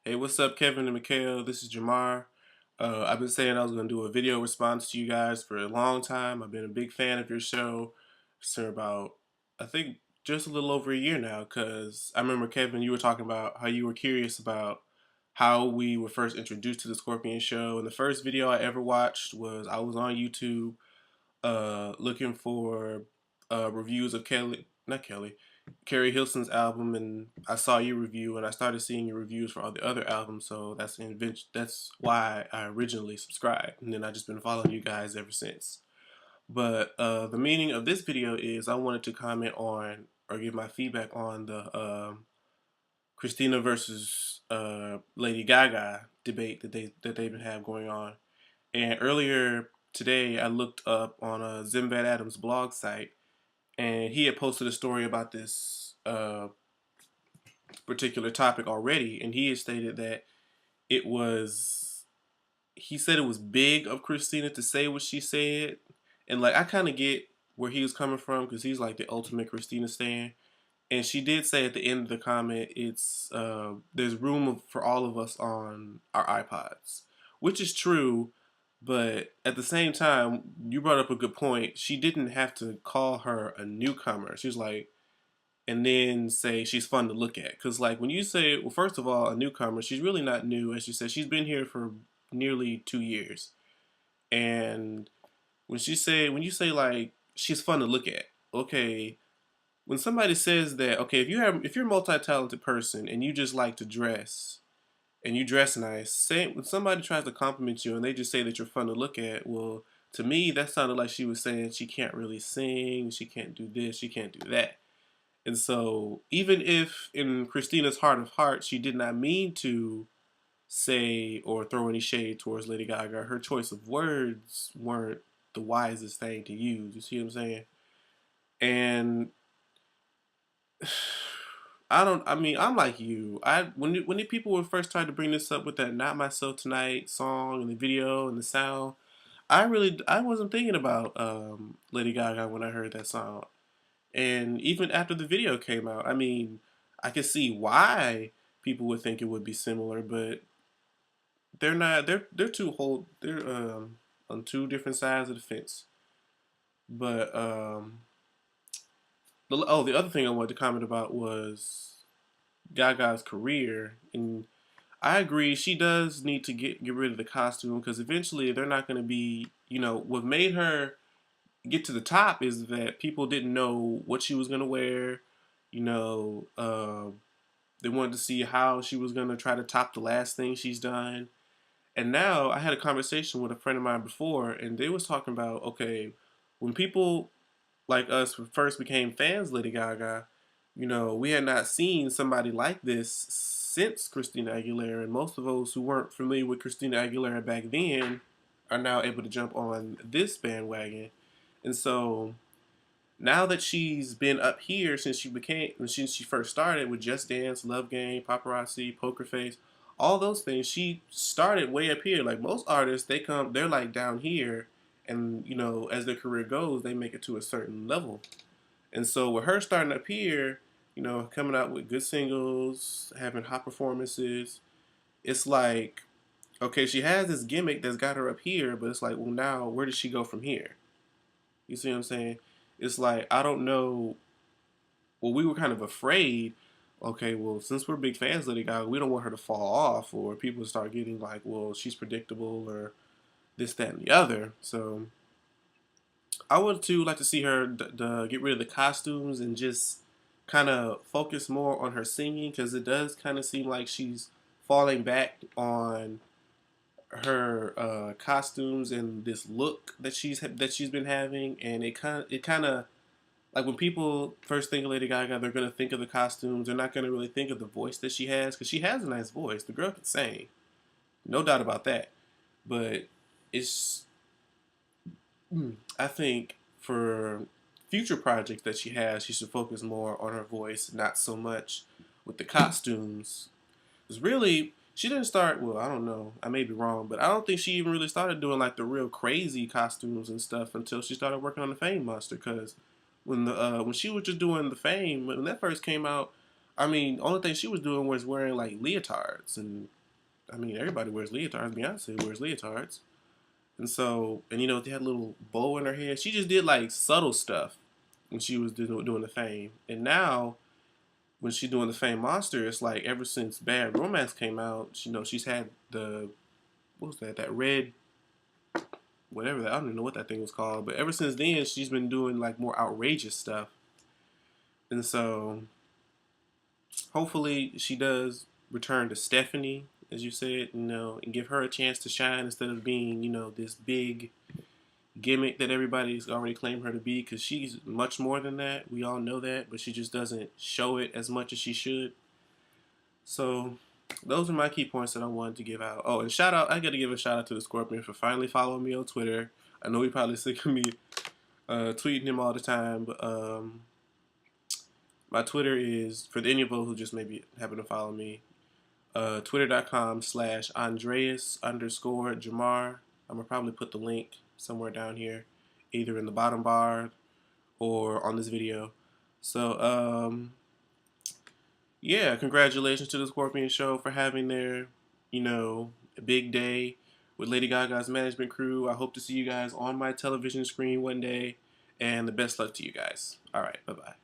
Hey, what's up, Kevin and Mikael? This is Jamar. I've been saying I was going to do a video response to you guys for a long time. I've been a big fan of your show for about, I think, just a little over a year now. Because I remember, Kevin, you were talking about how you were curious about how we were first introduced to the Skorpion show. And the first video I ever watched was I was on YouTube looking for reviews of not Kelly, Carrie Hilson's album, and I saw your review, and I started seeing your reviews for all the other albums. So that's the invention. That's why I originally subscribed, and then I just been following you guys ever since. But the meaning of this video is I wanted to comment on or give my feedback on the Christina versus Lady Gaga debate that they've been have going on. And earlier today, I looked up on a Zimbat Adams blog site, and he had posted a story about this particular topic already, and he had stated that it was. He said it was big of Christina to say what she said, and like I kind of get where he was coming from because he's like the ultimate Christina stan. And she did say at the end of the comment, it's there's room for all of us on our iPods, which is true. But at the same time, you brought up a good point. She didn't have to call her a newcomer. She was like, and then say she's fun to look at. Because like when you say, well, first of all, a newcomer, she's really not new. As you said, she's been here for nearly 2 years. And when you say like she's fun to look at, okay, when somebody says that, okay, if you're a multi-talented person and you just like to dress and you dress nice, say when somebody tries to compliment you and they just say that you're fun to look at, well, to me that sounded like she was saying she can't really sing, she can't do this, she can't do that. And so even if in Christina's heart of hearts she did not mean to say or throw any shade towards Lady Gaga, her choice of words weren't the wisest thing to use. You see what I'm saying? And I don't. I mean, I'm like you. When the people were first trying to bring this up with that "Not Myself Tonight" song and the video and the sound, I wasn't thinking about Lady Gaga when I heard that song. And even after the video came out, I mean, I could see why people would think it would be similar, but they're not. They're they're on two different sides of the fence. But the other thing I wanted to comment about was Gaga's career, and I agree she does need to get rid of the costume because eventually they're not going to be. You know what made her get to the top is that people didn't know what she was going to wear. You know, they wanted to see how she was going to try to top the last thing she's done. And now I had a conversation with a friend of mine before, and they was talking about okay, when people like us first became fans of Lady Gaga, you know, we had not seen somebody like this since Christina Aguilera, and most of those who weren't familiar with Christina Aguilera back then are now able to jump on this bandwagon. And so now that she's been up here since she first started with Just Dance, Love Game, Paparazzi, Poker Face, all those things, she started way up here. Like most artists, they're like down here, and you know, as their career goes, they make it to a certain level. And so with her starting up here, you know, coming out with good singles, having hot performances, it's like, okay, she has this gimmick that's got her up here, but it's like, well, now where does she go from here? You see what I'm saying? It's like I don't know. Well, we were kind of afraid. Okay, well, since we're big fans of Lady Gaga, we don't want her to fall off, or people start getting like, well, she's predictable, or this, that, and the other. So I would too like to see her get rid of the costumes and just kind of focus more on her singing because it does kind of seem like she's falling back on her costumes and this look that she's been having, and it kind of like when people first think of Lady Gaga, they're gonna think of the costumes. They're not gonna really think of the voice that she has because she has a nice voice. The girl can sing, no doubt about that. But it's I think for future projects that she has, she should focus more on her voice, not so much with the costumes. Because really, she didn't start. Well, I don't know. I may be wrong, but I don't think she even really started doing like the real crazy costumes and stuff until she started working on the Fame Monster. Because when she was just doing the Fame when that first came out, I mean, only thing she was doing was wearing like leotards, and I mean, everybody wears leotards. Beyonce wears leotards, and so, and you know, they had a little bow in her head. She just did like subtle stuff when she was doing the Fame, and now when she's doing the Fame Monster, it's like ever since Bad Romance came out, you know, she's had the what was that? That red whatever that I don't even know what that thing was called, but ever since then she's been doing like more outrageous stuff, and so hopefully she does return to Stephanie, as you said, you know, and give her a chance to shine instead of being, you know, this big gimmick that everybody's already claimed her to be, because she's much more than that. We all know that, but she just doesn't show it as much as she should. So those are my key points that I wanted to give out. Oh, and shout out, I got to give a shout out to the Skorpion for finally following me on Twitter. I know he probably sick of me tweeting him all the time, but my Twitter is, for any of you who just maybe happen to follow me, twitter.com/Andreas_Jamar. I'm going to probably put the link somewhere down here, either in the bottom bar or on this video. So, yeah, congratulations to the Skorpion Show for having their, you know, big day with Lady Gaga's management crew. I hope to see you guys on my television screen one day, and the best luck to you guys. All right, bye-bye.